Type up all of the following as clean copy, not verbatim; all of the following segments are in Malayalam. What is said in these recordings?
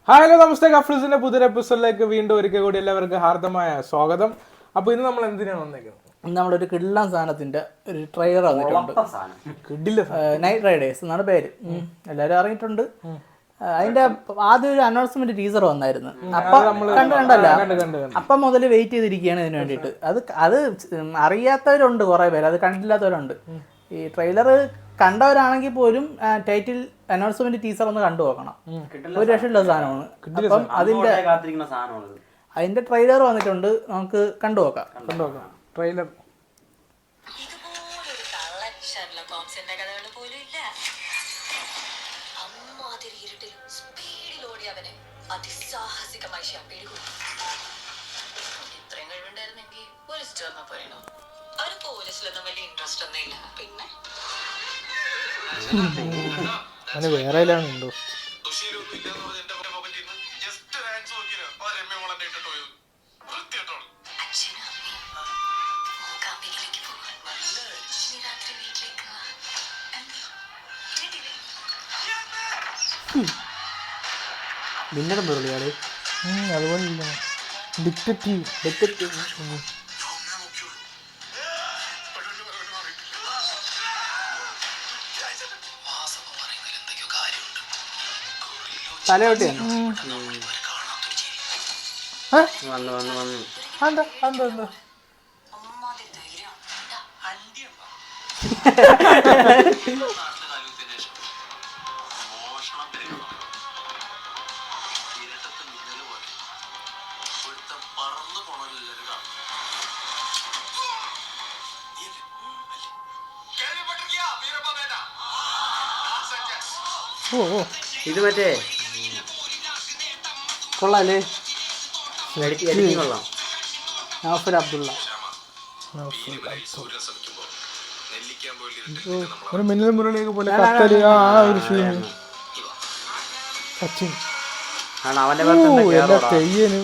ഹലോ നമസ്തേ, കഫ്രീസിന്റെ പുതിയ എപ്പിസോഡിലേക്ക് വീണ്ടും ഒരിക്കൽ കൂടി എല്ലാവർക്കും ഹാർദമായ സ്വാഗതം. അപ്പോൾ ഇന്ന് നമ്മൾ എന്തിനാണ് വന്നേക്കുന്നത്? നമ്മളൊരു കിടിലൻ സാധനത്തിന്റെ ഒരു ട്രെയിലർ വന്നിട്ടുണ്ട്. നൈറ്റ് റൈഡേഴ്സ് എന്നാണ് പേര്. എല്ലാവരും അറിഞ്ഞിട്ടുണ്ട്. അതിന്റെ ആദ്യം ഒരു അനൗൺസ്മെന്റ് ടീസർ വന്നായിരുന്നു. അപ്പം കണ്ടല്ല, അപ്പം മുതൽ വെയിറ്റ് ചെയ്തിരിക്കുകയാണ് ഇതിന് വേണ്ടിയിട്ട്. അത് അറിയാത്തവരുണ്ട് കുറെ പേര്, അത് കണ്ടില്ലാത്തവരുണ്ട്. ഈ ട്രെയിലർ കണ്ടവരാണെങ്കിൽ പോലും ടൈറ്റിൽ അനൗൺസ്മെന്റ് ടീസർ ഒന്ന് കണ്ടു നോക്കണം. ഒരു രക്ഷയുള്ള സാധനമാണ്. അപ്പം അതിന്റെ ട്രെയിലർ വന്നിട്ടുണ്ട്, നമുക്ക് കണ്ടു നോക്കാം. ട്രെയിലർ പിന്നെ വേറെ ഉണ്ടോ? മിന്നലും മുരളിയാള് അതുപോലെ ഡിറ്റക്റ്റീവ് തലയോട്ടിയാണ്. ഇത് മറ്റേ കൊള്ളാല്ലേ? കൊള്ളാം. നൗഫൽ അബ്ദുള്ള ഒരു മിന്നൽ മുരളിയൊക്കെ പോലെ ഒരു സീൻ. സച്ചിൻ തെയ്യന്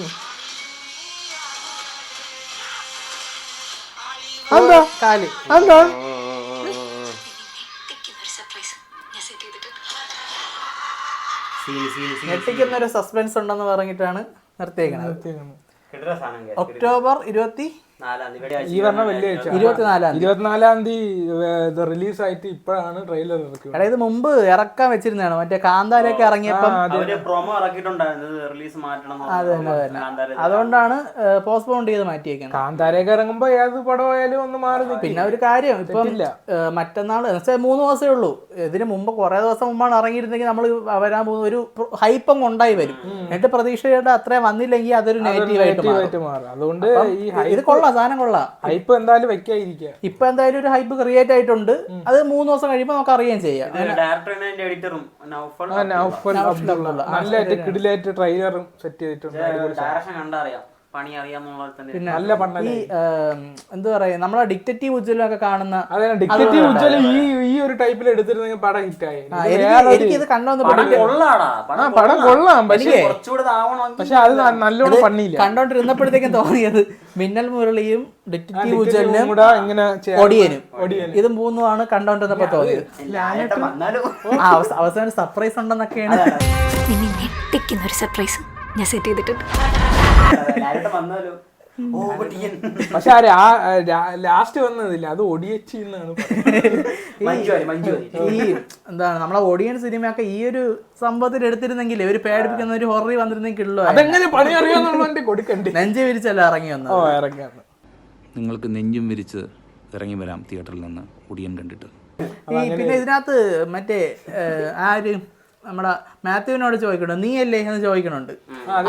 എന്താ കാല് എന്താ ഞെട്ടിക്കുന്ന ഒരു സസ്പെൻസ് ഉണ്ടെന്ന് പറഞ്ഞിട്ടാണ് നിർത്തിയേക്കുന്നത്. ഒക്ടോബർ 24 തീയതി റിലീസായിട്ട് ഇപ്പോഴാണ് ട്രെയിലർ ഇറക്കിയത്. ഇത് മുമ്പ് ഇറക്കാൻ വെച്ചിരുന്നതാണ്. മറ്റേ കാന്താരൊക്കെ ഇറങ്ങിയപ്പം അതുകൊണ്ടാണ് പോസ്റ്റ്പോൺ ചെയ്ത് മാറ്റിയേക്കുന്നത്. കാന്താരയൊക്കെ ഇറങ്ങുമ്പോ ഏത് പടമായാലും ഒന്ന് മാറി. പിന്നെ ഒരു കാര്യം, ഇപ്പം മറ്റന്നാൾ 3 ദിവസമേ ഉള്ളൂ. ഇതിന് മുമ്പ് കുറെ ദിവസം മുമ്പാണ് ഇറങ്ങിയിരുന്നെങ്കിൽ നമ്മൾ വരാൻ പോകുന്ന ഒരു ഹൈപ്പം ഉണ്ടായി വരും. എന്നിട്ട് പ്രതീക്ഷയുടെ അത്രയും വന്നില്ലെങ്കിൽ അതൊരു നെഗറ്റീവായിട്ട് മാറും. അതുകൊണ്ട് ഇത് കൊള്ളാം, സാധനം കൊള്ളാം. ഹൈപ്പ് എന്തായാലും വെക്കാതിരിക്കുക. ഇപ്പൊ എന്തായാലും ഒരു ഹൈപ്പ് ക്രിയേറ്റ് ആയിട്ടുണ്ട്. അത് 3 ദിവസം കഴിയുമ്പോൾ നമുക്ക് അറിയുകയും ചെയ്യാം. നല്ലതായിട്ട് കിടിലായിട്ട് ട്രെയിലറും സെറ്റ് ചെയ്തിട്ടുണ്ട്. പിന്നെ ഈ എന്താ പറയാ, നമ്മളെ ഡിറ്റക്റ്റീവ് ഉജ്ജ്വലൊക്കെ കാണുന്ന ഡിറ്റക്റ്റീവ് ഉജ്ജ്വലം ഈ ഒരു ടൈപ്പിൽ എടുത്തിരുന്നെങ്കിൽ പടം ഹിറ്റായി. എനിക്കിത് കണ്ടോന്ന് പടം കൊള്ളാം, പക്ഷെ അത് നല്ലോണം പണിയില്ല. കണ്ടോണ്ടിരുന്നപ്പോഴത്തേക്കും തോന്നിയത് മിന്നൽ മുരളിയും ഡിറ്റക്റ്റീവ് ഉജ്ജ്വലിനും ഇങ്ങനെ ഒടിയനും ഇത് 3 കണ്ടോണ്ടിരുന്നപ്പോ തോന്നിയത്. അവസാനം സർപ്രൈസ് ഉണ്ടെന്നൊക്കെയാണ്. ഞാൻ സെറ്റ് ചെയ്തിട്ടുണ്ട്. പക്ഷെ ലാസ്റ്റ് വന്നതില്ല, അത് ഒടിയച്ചി എന്നാണ്. ഈ എന്താണ് നമ്മളെ ഒടിയൻ സിനിമയൊക്കെ ഈ ഒരു സംഭവത്തിൽ എടുത്തിരുന്നെങ്കിൽ ഒരു പേടിപ്പിക്കുന്ന ഒരു ഹൊററി വന്നിരുന്നെങ്കിലോ. അതെങ്ങനെ പണി അറിയാന്നുള്ളതിന്റെ കൊടുക്കണ്ടേ? നെഞ്ച് വിരിച്ചല്ല ഇറങ്ങി വന്നത്. ഇറങ്ങിയാണ്. നിങ്ങൾക്ക് നെഞ്ചും വിരിച്ച് ഇറങ്ങി വരാം തിയേറ്ററിൽ നിന്ന് ഒടിയൻ കണ്ടിട്ട്. പിന്നെ ഇതിനകത്ത് മറ്റേ ആ ഒരു നമ്മുടെ മാത്യുവിനോട് ചോദിക്കണം, നീ അല്ലേ എന്ന് ചോദിക്കണുണ്ട്.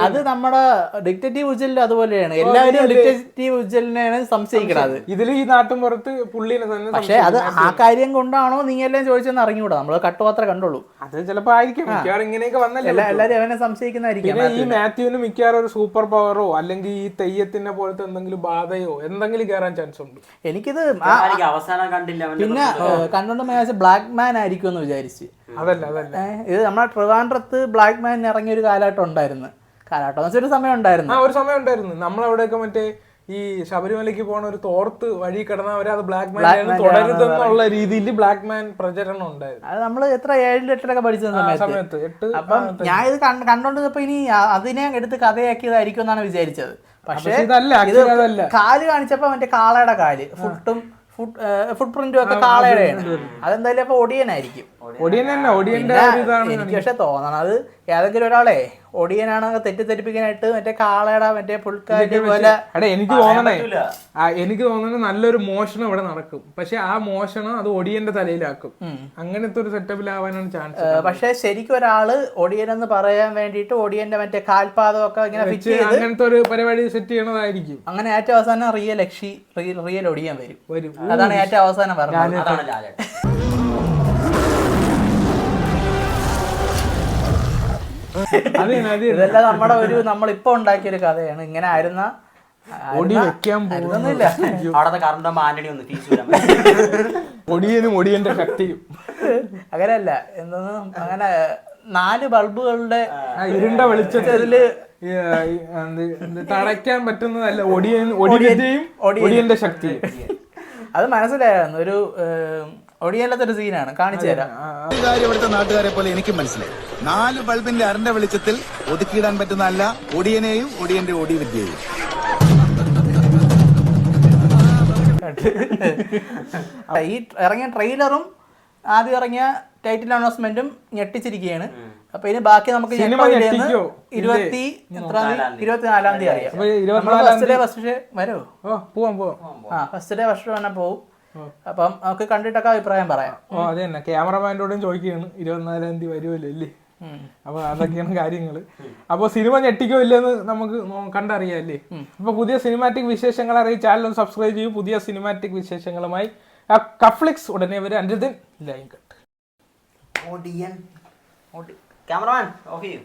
അത് നമ്മുടെ ഡിറ്റക്റ്റീവ് ഉജ്ജ്വലിൽ അതുപോലെയാണ്. എല്ലാവരും ഡിറ്റക്റ്റീവ് ഉജ്ജ്വലിനെയാണ് സംശയിക്കുന്നത്. ഇതിൽ ഈ നാട്ടും പുറത്ത് പുള്ളിനെ തന്നെ. പക്ഷെ അത് ആ കാര്യം കൊണ്ടാണോ നീ എല്ലാം ചോദിച്ചെന്ന് അറിഞ്ഞുകൂടാ. നമ്മള് കട്ടുപാത്രേ കണ്ടുള്ളൂ. അത് ചിലപ്പോ ആയിരിക്കും. മിക്കവാറും ഇങ്ങനെയൊക്കെ വന്നല്ലേ എല്ലാവരും അവനെ സംശയിക്കുന്നതായിരിക്കും. ഈ മാത്യുവിന് മിക്കവാറും ഒരു സൂപ്പർ പവറോ അല്ലെങ്കിൽ ഈ തെയ്യത്തിനെ പോലത്തെ എന്തെങ്കിലും ബാധയോ എന്തെങ്കിലും കയറാൻ ചാൻസ് ഉണ്ട്. എനിക്കിത് പിന്നെ കണ്ടോണ്ട് മേശ ബ്ലാക്ക് മാൻ ആയിരിക്കും എന്ന് വിചാരിച്ച്. അതല്ല ഇത് നമ്മുടെ ട്രിവാൻഡ്രത്ത് ബ്ലാക്ക് മാൻ ഇറങ്ങിയ ഒരു കാലഘട്ടം ഉണ്ടായിരുന്നു. കാലഘട്ടം ഒരു സമയം ഉണ്ടായിരുന്നു. ഒരു സമയം ഉണ്ടായിരുന്നു. നമ്മളവിടെയൊക്കെ മറ്റേ ഈ ശബരിമലയ്ക്ക് പോണ ഒരു തോർത്ത് വഴി കിടന്നവരെ അത് ബ്ലാക്ക് മാൻ തുടരുതെന്നുള്ള രീതിയിൽ ബ്ലാക്ക് മാൻ പ്രചരണം ഉണ്ടായിരുന്നു. അത് നമ്മള് എത്ര 7 8 പഠിച്ച സമയത്ത്. അപ്പം ഞാൻ ഇത് കണ്ടോണ്ടിരുന്നപ്പോ ഇനി അതിനെ എടുത്ത് കഥയാക്കിയതായിരിക്കും എന്നാണ് വിചാരിച്ചത്. പക്ഷേ ഇതല്ല, കാല് കാണിച്ചപ്പോ മറ്റേ കാളയുടെ കാല് ഫുട് പ്രിന്റും ഒക്കെ കാളയുടെയാണ്. അതെന്തായാലും അപ്പൊ ഒടിയനായിരിക്കും. എനിക്ക് പക്ഷെ തോന്നണത് ഏതെങ്കിലും ഒരാളെ ഒടിയനാണ് തെറ്റിദ്ധരിപ്പിക്കാനായിട്ട് മറ്റേ കാളയുടെ മറ്റേ പുൽക്കാരി പോലെ. എനിക്ക് തോന്നുന്നത് നല്ലൊരു മോഷണം ഇവിടെ നടക്കും. പക്ഷെ ആ മോഷണം അത് ഒടിയന്റെ തലയിലാക്കും. അങ്ങനത്തെ ഒരു സെറ്റപ്പിലാവാനാണ് ചാൻസ്. പക്ഷെ ശരിക്കും ഒരാള് ഒടിയനെന്ന് പറയാൻ വേണ്ടിട്ട് ഒടിയന്റെ മറ്റേ കാൽപാദം ഒക്കെ ഇങ്ങനെ ഫിറ്റ് ചെയ്ത് അങ്ങനത്തെ ഒരു പരിപാടി സെറ്റ് ചെയ്യണതായിരിക്കും. അങ്ങനെ ഏറ്റവും അവസാനം റിയൽ ഒടിയൻ വരും. അതാണ് ഏറ്റവും അവസാനം പറഞ്ഞത്. ഇതെല്ലാം നമ്മുടെ നമ്മളിപ്പോ ഉണ്ടാക്കിയ ഒരു കഥയാണ്. ഇങ്ങനെ ആയിരുന്ന ഒടിയന്റെ ശക്തിയും അങ്ങനെയല്ല എന്തോന്ന് അങ്ങനെ 4 ബൾബുകളുടെ ഇരുണ്ട വെളിച്ചത്തില് തടയ്ക്കാൻ പറ്റുന്നതല്ല ഒടിയന്റെ ശക്തി. അത് മനസ്സിലായിരുന്നു. ഒരു ഒടിയല്ലാത്ത ഒരു സീനാണ്. കാണിച്ചു തരാം. ഇവിടുത്തെ നാട്ടുകാരെ പോലെ എനിക്കും മനസ്സിലായി. 4 ബൾബിന്റെ അരണ്ട വെളിച്ചത്തിൽ ഒതുക്കിയിടാൻ പറ്റുന്നതല്ല ഒടിയനെയും ഒടിയന്റെ ഒടി വിദ്യയും. ഈ ഇറങ്ങിയ ട്രെയിലറും ആദ്യം ഇറങ്ങിയ ടൈറ്റിൽ അനൗൺസ്മെന്റും ഞെട്ടിച്ചിരിക്കുകയാണ്. അപ്പൊ ഇനി ബാക്കി നമുക്ക് 24 തീയതി അറിയാം. ഫസ്റ്റ് വരോ? ഫസ്റ്റ് ഡേ ഫസ്റ്റ് തന്നെ പോവും. അപ്പം നമുക്ക് കണ്ടിട്ടൊക്കെ അഭിപ്രായം പറയാം. അത് തന്നെ ക്യാമറമാനോടും ചോദിക്കുകയാണ് 24 തീയതി വരുമല്ലോ അല്ലേ. അപ്പൊ അതൊക്കെയാണ് കാര്യങ്ങള്. അപ്പൊ സിനിമ ഞെട്ടിക്കോ ഇല്ലെന്ന് നമുക്ക് കണ്ടറിയാല്ലേ. അപ്പൊ പുതിയ സിനിമാറ്റിക് വിശേഷങ്ങൾ അറിയി ചാനൽ സബ്സ്ക്രൈബ് ചെയ്യും. പുതിയ സിനിമാറ്റിക് വിശേഷങ്ങളുമായി കഫ്ലിക്സ് ഉടനെ വരെ. Until then line cut. Cameraman of ചെയ്യും.